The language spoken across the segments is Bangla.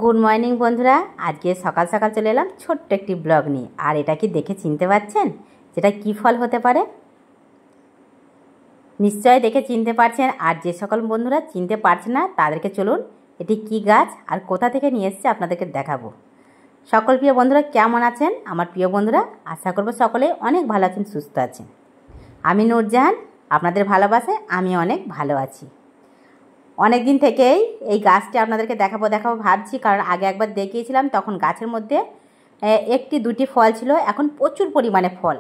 গুড মর্নিং বন্ধুরা, আজকে সকাল সকাল চলে এলাম ছোট্ট একটি ব্লগ নিয়ে। আর এটা কি দেখে চিনতে পারছেন যেটা কি ফল হতে পারে? নিশ্চয়ই দেখে চিনতে পারছেন। আর যে সকল বন্ধুরা চিনতে পারছে না তাদেরকে চলুন এটি কি গাছ আর কোথা থেকে নিয়ে এসেছে আপনাদেরকে দেখাবো। সকল প্রিয় বন্ধুরা কেমন আছেন? আমার প্রিয় বন্ধুরা আশা করব সকলে অনেক ভালো আছেন, সুস্থ আছেন। আমি নূরজাহান, আপনাদের ভালোবাসায় আমি অনেক ভালো আছি। অনেক দিন থেকেই এই গাছটি আপনাদেরকে দেখাবো ভাবছি, কারণ আগে একবার দেখিয়েছিলাম, তখন গাছের মধ্যে একটি দুটি ফল ছিল, এখন প্রচুর পরিমাণে ফল।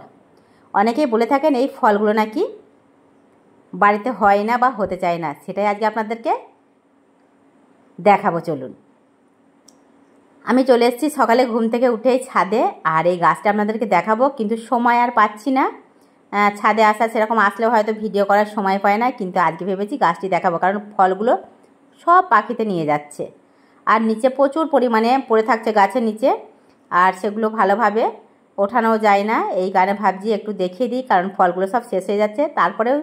অনেকেই বলে থাকেন এই ফলগুলো নাকি বাড়িতে হয় না বা হতে চায় না, সেটাই আজকে আপনাদেরকে দেখাবো। চলুন, আমি চলে এসেছি সকালে ঘুম থেকে উঠেই ছাদে, আর এই গাছটা আপনাদেরকে দেখাবো, কিন্তু সময় আর পাচ্ছি না ছাদে আসা। সেরকম আসলেও হয়তো ভিডিও করার সময় পায় না, কিন্তু আজকে ভেবেছি গাছটি দেখাবো, কারণ ফলগুলো সব পাখিতে নিয়ে যাচ্ছে। আর নিচে প্রচুর পরিমাণে পড়ে থাকছে গাছের নিচে, আর সেগুলো ভালোভাবে ওঠানো যায় না। এই কারণে ভাবছি একটু দেখিয়ে দিই, কারণ ফলগুলো সব শেষ হয়ে যাচ্ছে। তারপরেও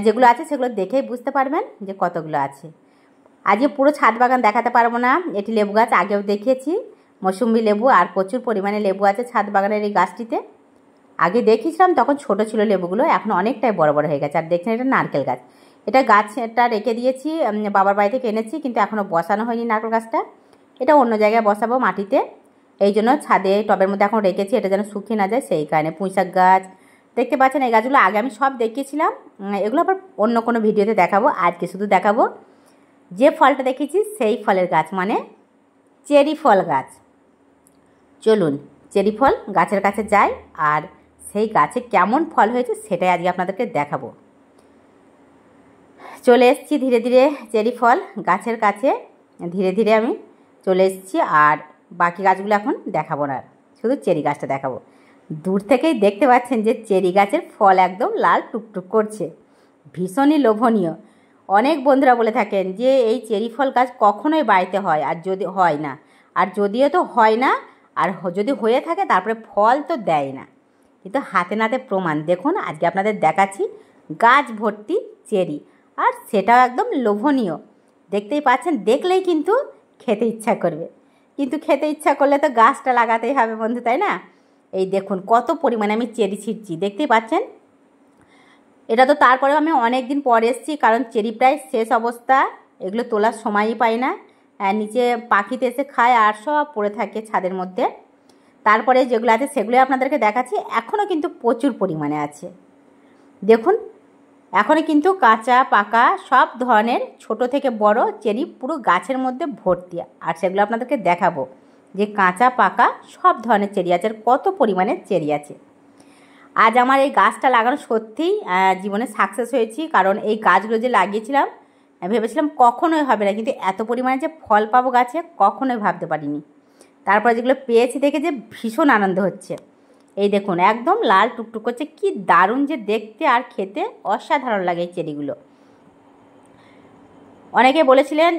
যেগুলো আছে সেগুলো দেখেই বুঝতে পারবেন যে কতগুলো আছে। আজকে পুরো ছাদ বাগান দেখাতে পারবো না। এটি লেবু গাছ, আগেও দেখিয়েছি, মৌসুম্বি লেবু, আর প্রচুর পরিমাণে লেবু আছে ছাদ বাগানের এই গাছটিতে। আগে দেখিয়েছিলাম তখন ছোট ছিল লেবুগুলো, এখন অনেকটাই বড় বড় হয়ে গেছে। আর দেখছেন এটা নারকেল গাছ, এটা গাছটা রেখে দিয়েছি, বাবার বাড়ি থেকে এনেছি, কিন্তু এখনও বসানো হয়নি নারকেল গাছটা। এটা অন্য জায়গায় বসাবো মাটিতে, এই জন্য ছাদে টবের মধ্যে এখন রেখেছি, এটা যেন শুকিয়ে না যায় সেই কারণে। পুঁইশাক গাছ দেখতে পাচ্ছেন, এই গাছগুলো আগে আমি সব দেখিয়েছিলাম, এগুলো আবার অন্য কোনো ভিডিওতে দেখাবো। আজকে শুধু দেখাবো যে ফলটা দেখেছি সেই ফলের গাছ, মানে চেরি ফল গাছ। চলুন চেরি ফল গাছের কাছে যাই, আর সেই গাছে কেমন ফল হয়েছে সেটাই আজকে আপনাদেরকে দেখাবো। চলে এসেছি ধীরে ধীরে চেরি ফল গাছের কাছে, ধীরে ধীরে আমি চলে এসেছি। আর বাকি গাছগুলো এখন দেখাবো না, শুধু চেরি গাছটা দেখাবো। দূর থেকেই দেখতে পাচ্ছেন যে চেরি গাছের ফল একদম লাল টুকটুক করছে, ভীষণই লোভনীয়। অনেক বন্ধুরা বলে থাকেন যে এই চেরি ফল গাছ কখনোই বাড়িতে হয় আর যদি হয় না, আর যদিও তো হয় না, আর যদি হয়ে থাকে তারপরে ফল তো দেয় না। কিন্তু হাতে নাতে প্রমাণ দেখুন, আজকে আপনাদের দেখাচ্ছি গাছ ভর্তি চেরি, আর সেটাও একদম লোভনীয়। দেখতেই পাচ্ছেন, দেখলেই কিন্তু খেতে ইচ্ছা করবে, কিন্তু খেতে ইচ্ছা করলে তো গাছটা লাগাতেই হবে বন্ধু, তাই না? এই দেখুন কত পরিমাণে আমি চেরি ছিটছি, দেখতেই পাচ্ছেন। এটা তো তারপরেও আমি অনেক দিন পরে এসেছি, কারণ চেরি প্রায় শেষ অবস্থা, এগুলো তোলার সময়ই পাই না। নিচে পাখিতে এসে খায় আর সব পড়ে থাকে ছাদের মধ্যে। তারপরে যেগুলো আছে সেগুলো আপনাদেরকে দেখাচ্ছি, এখনও কিন্তু প্রচুর পরিমাণে আছে। দেখুন এখনও কিন্তু কাঁচা পাকা সব ধরনের ছোট থেকে বড় চেরি পুরো গাছের মধ্যে ভর্তি, আর সেগুলো আপনাদেরকে দেখাবো যে কাঁচা পাকা সব ধরনের চেরি আছে, আর কত পরিমাণে চেরি আছে। আজ আমার এই গাছটা লাগানো সত্যিই জীবনে সাকসেস হয়েছি, কারণ এই গাছগুলো যে লাগিয়েছিলাম ভেবেছিলাম কখনোই হবে না, কিন্তু এত পরিমাণে যে ফল পাবো গাছে কখনোই ভাবতে পারিনি। তারপরে যেগুলো পেয়েছি দেখে যে ভীষণ আনন্দ হচ্ছে। এই দেখুন একদম লাল টুকটুক করছে, কি দারুণ যে দেখতে আর খেতে অসাধারণ লাগে এই চেরিগুলো। অনেকে বলেছিলেন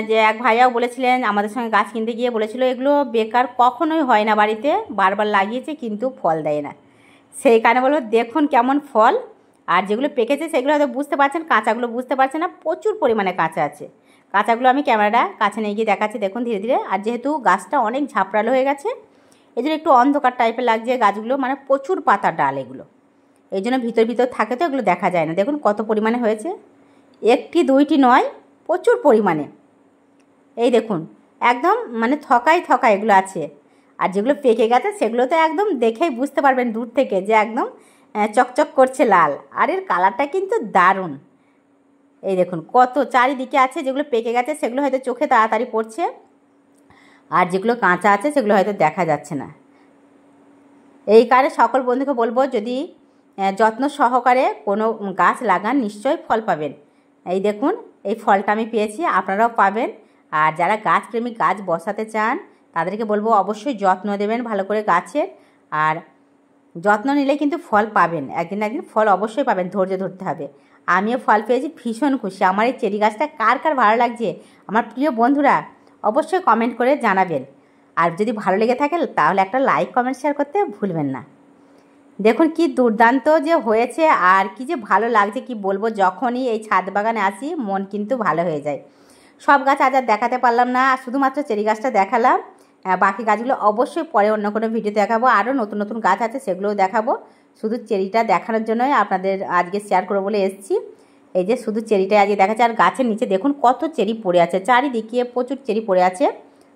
যে এক ভাইয়াও বলেছিলেন আমাদের সঙ্গে গাছ কিনতে গিয়ে বলেছিল এগুলো বেকার, কখনোই হয় না বাড়িতে, বারবার লাগিয়েছে কিন্তু ফল দেয় না। সেই কারণে বলবো দেখুন কেমন ফল। আর যেগুলো পেকেছে সেগুলো হয়তো বুঝতে পারছেন, কাঁচাগুলো বুঝতে পারছেন না, প্রচুর পরিমাণে কাঁচা আছে। কাঁচাগুলো আমি ক্যামেরাটা কাছে নিয়ে গিয়ে দেখাচ্ছি, দেখুন ধীরে ধীরে। আর যেহেতু গাছটা অনেক ঝাপড়ালো হয়ে গেছে, এই জন্য একটু অন্ধকার টাইপের লাগছে গাছগুলো, মানে প্রচুর পাতা ডাল এগুলো, এই জন্য ভিতর ভিতর থাকে তো এগুলো দেখা যায় না। দেখুন কত পরিমাণে হয়েছে, একটি দুইটি নয়, প্রচুর পরিমাণে। এই দেখুন একদম মানে থকায় থকা এগুলো আছে। আর যেগুলো পেকে গেছে সেগুলো তো একদম দেখেই বুঝতে পারবেন দূর থেকে যে একদম চকচক করছে লাল, আর এর কালারটা কিন্তু দারুণ। এই দেখুন কত চারিদিকে আছে, যেগুলো পেকে গেছে সেগুলো হয়তো চোখে তাড়াতাড়ি পড়ছে, আর যেগুলো কাঁচা আছে সেগুলো হয়তো দেখা যাচ্ছে না। এই কারণে সকল বন্ধুকে বলবো যদি যত্ন সহকারে কোনো গাছ লাগান নিশ্চয়ই ফল পাবেন। এই দেখুন এই ফলটা আমি পেয়েছি, আপনারাও পাবেন। আর যারা গাছপ্রেমিক, গাছ বসাতে চান তাদেরকে বলবো অবশ্যই যত্ন দেবেন ভালো করে গাছের, আর যত্ন নিলে কিন্তু ফল পাবেন, একদিন না একদিন ফল অবশ্যই পাবেন, ধৈর্য ধরতে হবে। আমিও ফল পেয়েছি, ভীষণ খুশি। আমার এই চেরি গাছটা কার কার ভালো লাগছে আমার প্রিয় বন্ধুরা অবশ্যই কমেন্ট করে জানাবেন। আর যদি ভালো লেগে থাকে তাহলে একটা লাইক কমেন্ট শেয়ার করতে ভুলবেন না। দেখুন কি দুর্দান্ত যে হয়েছে, আর কি যে ভালো লাগছে কি বলবো, যখনই এই ছাদ বাগানে আসি মন কিন্তু ভালো হয়ে যায়। সব গাছ আজ আর দেখাতে পারলাম না, শুধুমাত্র চেরি গাছটা দেখালাম। বাকি গাছগুলো অবশ্যই পরে অন্য কোনো ভিডিও দেখাবো। আরও নতুন নতুন গাছ আছে, সেগুলোও দেখাবো। শুধু চেরিটা দেখানোর জন্যই আপনাদের আজকে শেয়ার করবো বলে এসেছি। এই যে শুধু চেরিটাই আজকে দেখাচ্ছে। আর গাছের নিচে দেখুন কত চেরি পড়ে আছে, চারিদিকে প্রচুর চেরি পড়ে আছে।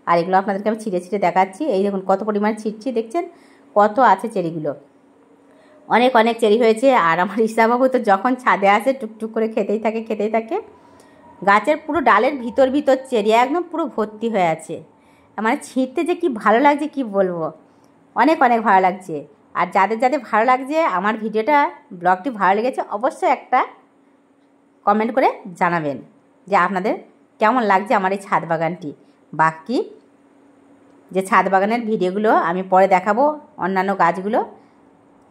আর এগুলো আপনাদেরকে আমি ছিঁড়ে ছিঁড়ে দেখাচ্ছি। এই দেখুন কত পরিমাণ ছিঁড়ছি, দেখছেন কত আছে চেরিগুলো, অনেক অনেক চেরি হয়েছে। আর আমার ইসাবাবু তো যখন ছাদে আসে টুকটুক করে খেতেই থাকে। গাছের পুরো ডালের ভিতর চেরি একদম পুরো ভর্তি হয়ে আছে। মানে ছিঁড়তে যে কি ভালো লাগছে কি বলবো, অনেক অনেক ভালো লাগছে। আর যাদের যাদের ভালো লাগছে আমার ভিডিওটা, ব্লগটি ভালো লেগেছে, অবশ্যই একটা কমেন্ট করে জানাবেন যে আপনাদের কেমন লাগছে আমার এই ছাদ বাগানটি। বাকি যে ছাদ বাগানের ভিডিওগুলো আমি পরে দেখাবো, অন্যান্য গাছগুলো।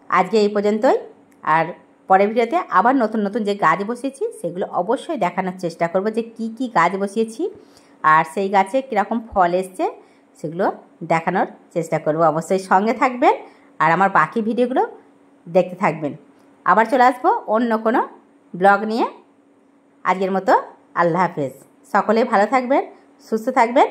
আজকে এই পর্যন্তই। আর পরের ভিডিওতে আবার নতুন নতুন যে গাছ বসিয়েছি সেগুলো অবশ্যই দেখানোর চেষ্টা করব, যে কি কি গাছ বসিয়েছি আর সেই গাছে কীরকম ফল এসছে সেগুলো দেখানোর চেষ্টা করব। অবশ্যই সঙ্গে থাকবেন আর আমার বাকি ভিডিওগুলো দেখতে থাকবেন। আবার চলে আসবো অন্য কোনো ব্লগ নিয়ে। আজকের মতো আল্লাহ হাফেজ। সকলেই ভালো থাকবেন, সুস্থ থাকবেন।